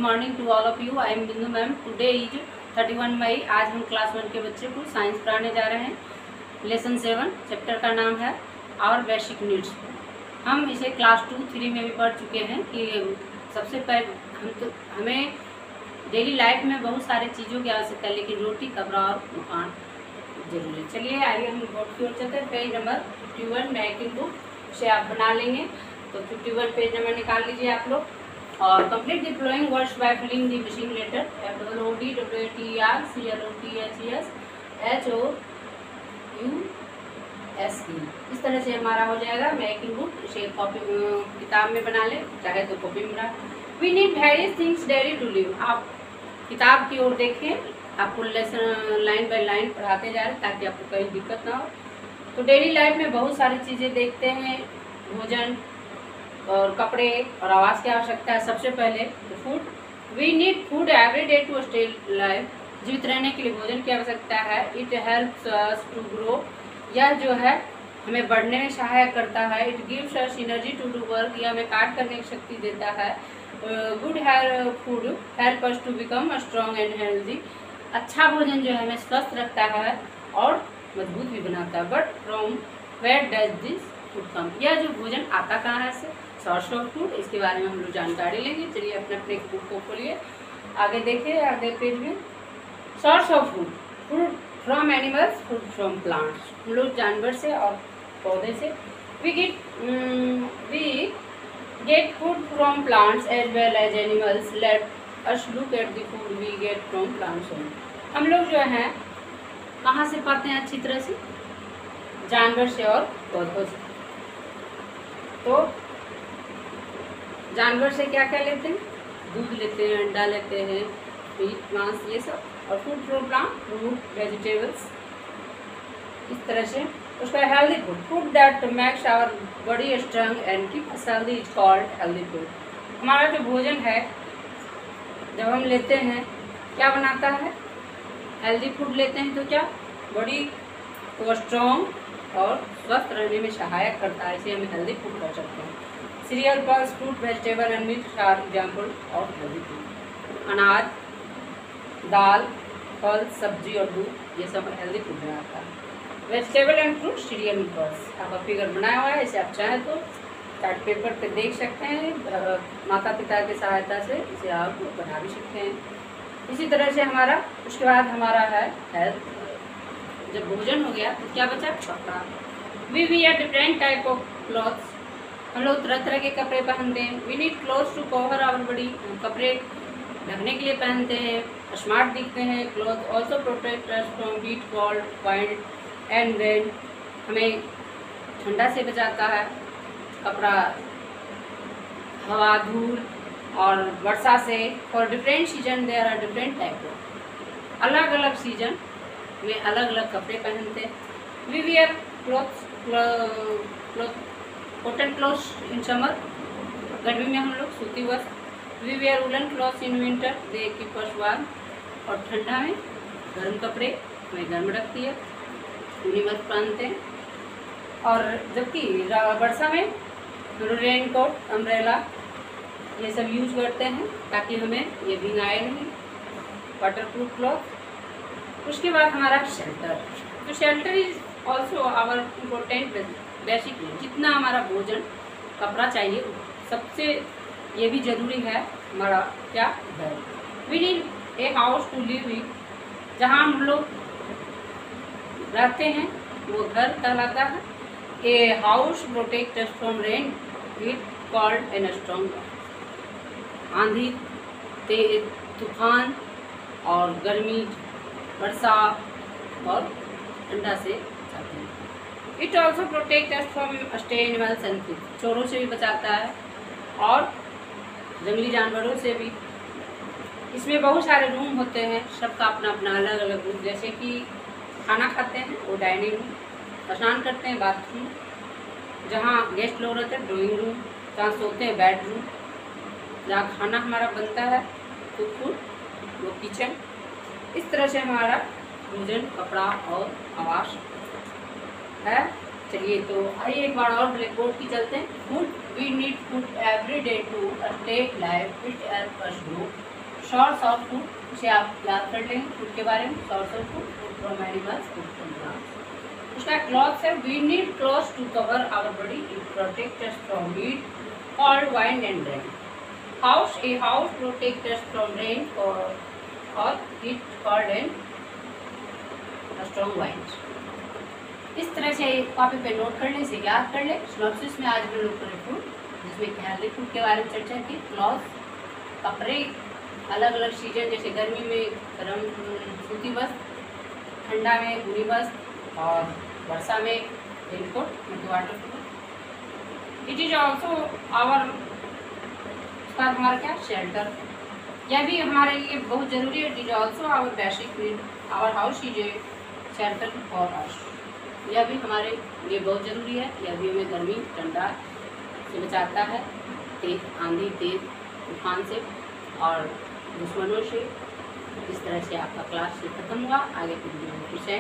Morning to all of you. I am Bindu ma'am. Today is 31 May. आज हम class 1 के बच्चे को साइंस पढ़ाने जा रहे हैं। लेसन 7 चैप्टर का नाम है आवर बेसिक नीड्स। हम इसे क्लास 2-3 में भी पढ़ चुके हैं कि सबसे पहले हमें डेली लाइफ में बहुत सारी चीज़ों की आवश्यकता है, लेकिन रोटी, कपड़ा और मकान जरूरी है। चलिए आइए हम बोर्ड की ओर चलते हैं। पेज नंबर 51 मैकिंग बुक से आप बना लेंगे, तो 51 पेज नंबर निकाल लीजिए आप लोग। और complete the flowing words by filling the missing letter FOODWATRCLOTHSES। इस तरह से हमारा हो जाएगा मैकिंग बुक। इसे कॉपी किताब में बना ले, चाहे तो कॉपी में बना। We need various things daily to live. आप किताब की ओर देखें, आपको लेसन लाइन बाय लाइन पढ़ाते जा रहे ताकि आपको कहीं दिक्कत ना हो। तो डेली लाइफ में बहुत सारी चीज़ें देखते हैं, भोजन और कपड़े और आवास की आवश्यकता है। सबसे पहले तो food. We need food every day to stay life. जीवित रहने के लिए भोजन की आवश्यकता है। It helps us to grow. यह जो है हमें बढ़ने में सहायक करता है। It gives us energy to do work. यह हमें कार्य करने की शक्ति देता है। Good food help us to become strong and healthy. अच्छा भोजन जो है हमें स्वस्थ रखता है और मजबूत भी बनाता है। But from where does this food come. यह जो भोजन आता कहाँ से? Source of food. इसके बारे में हम लोग जानकारी लेंगे। चलिए अपने अपने बुक को खोलिए, आगे देखिए, आगे पेज में। Source of food. Food from animals, food from plants. हम लोग जानवर से और पौधे से। We get food from plants as well as animals. Let us look at the food we get from plants. हम लोग जो हैं कहाँ से पाते हैं? अच्छी तरह से जानवर से और पौधों से। तो जानवर से क्या क्या लेते हैं? दूध लेते हैं, अंडा लेते हैं, मीट, मांस, ये सब। और food from plant, fruit, vegetables, इस तरह से। उसका healthy food, food that makes our body strong and keep us healthy is called healthy food. हमारा जो भोजन है जब हम लेते हैं क्या बनाता है? हेल्दी फूड लेते हैं तो क्या बॉडी को स्ट्रॉन्ग और स्वस्थ रहने में सहायक करता है। इसे हम हेल्दी फूड कह सकते हैं। Cereal, pulse, fruit, vegetable and milk are example of healthy food. अनाज, दाल, फल, सब्जी और दूध, ये सब हेल्दी फूड बनाता है। Vegetable and fruit, serial and pulse. आपका फिगर बनाया हुआ है, इसे आप चाहें तो चार्ट पेपर पे देख सकते हैं। माता पिता की सहायता से इसे आप बना भी सकते हैं। इसी तरह से हमारा उसके बाद हमारा है हेल्थ। जब भोजन हो गया तो क्या बचा? कपड़ा। We wear different type of clothes. हम लोग तरह तरह के कपड़े पहनते हैं। We need clothes to cover our body. कपड़े ढकने के लिए पहनते हैं, स्मार्ट दिखते हैं। Cloth also protect us from heat, cold, wild and rain. हमें ठंडा से बचाता है कपड़ा, हवा, धूल और वर्षा से। For different season there are different type of. अलग अलग सीजन में अलग अलग कपड़े पहनते हैं। We wear cotton clothes in summer. गर्मी में हम लोग सूती वस्त्र। We wear woollen clothes in winter, they keep us warm. और ठंडा में गर्म कपड़े हमें गर्म रखती है, ऊनी वस्त्र पहनते हैं। और जबकि वर्षा में रेन कोट, अम्ब्रेला, ये सब यूज करते हैं ताकि हमें ये भीगाए नहीं। Waterproof cloth. उसके बाद हमारा शेल्टर। तो shelter is also our important basic. जितना हमारा भोजन, कपड़ा चाहिए, सबसे ये भी जरूरी है हमारा क्या? घर। We need a house to live in. जहाँ हम लोग रहते हैं वो घर कहलाता है। A house protect us from rain, it cold an strong. आंधी, तेज तूफान और गर्मी, वर्षा और ठंडा से बचाते हैं। It also protect us from stay animals and things. चोरों से भी बचाता है और जंगली जानवरों से भी। इसमें बहुत सारे रूम होते हैं, सबका अपना अपना अलग अलग रूम। जैसे कि खाना खाते हैं वो डाइनिंग रूम, स्नान करते हैं बाथरूम, जहाँ गेस्ट लोग रहते हैं ड्राइंग रूम, जहाँ सोते हैं बेडरूम, जहाँ खाना हमारा बनता है तो फूड वो किचन। इस तरह से हमारा भोजन, कपड़ा और आवास है। चलिए तो आइए एक बार और ब्लैक बोर्ड की चलते हैं। Food, we need food every day to stay life, it help us grow. Source of food, इसे आप याद कर लेंगे फूड के बारे में। Source of food, food from animals, food from plants. उसका क्लॉथ्स है, we need clothes to cover our body, it protect us from heat, cold, wind and rain. House, a house protects us from rain or heat, cold and strong winds. इस तरह से copy पे note कर ले, इसे याद कर ले। सिनॉप्सिस में आज हम लोग करें फूड, जिसमें हेल्दी फूड के बारे में चर्चा की। क्लॉथ, कपड़े, अलग अलग सीजन, जैसे गर्मी में गर्म सूती वस्त्र, ठंडा में ऊनी वस्त्र और वर्षा में raincoat, water. It is also our, उसका हमारा क्या, शेल्टर, यह भी हमारे लिए बहुत ज़रूरी है। It is also our basic need, our house is a shelter for us, यह भी हमारे लिए बहुत ज़रूरी है। यह भी हमें गर्मी ठंडा से बचाता है, तेज आंधी, तेज तूफान से और दुश्मनों से। इस तरह से आपका क्लास से खत्म हुआ। आगे फिर से